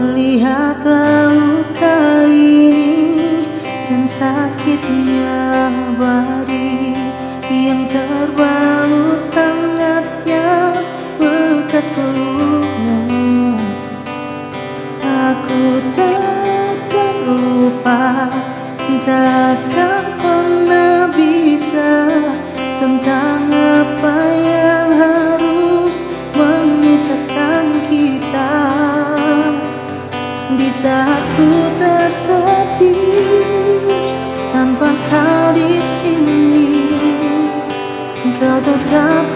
Lihatlah luka ini dan sakitnya badi yang terbalut hangatnya bekas pelukmu. Aku takkan lupa, takkan pernah bisa tentang apa yang harus memisahkan kita. Di saat ku tertatih tanpa kau di sini, kau tetap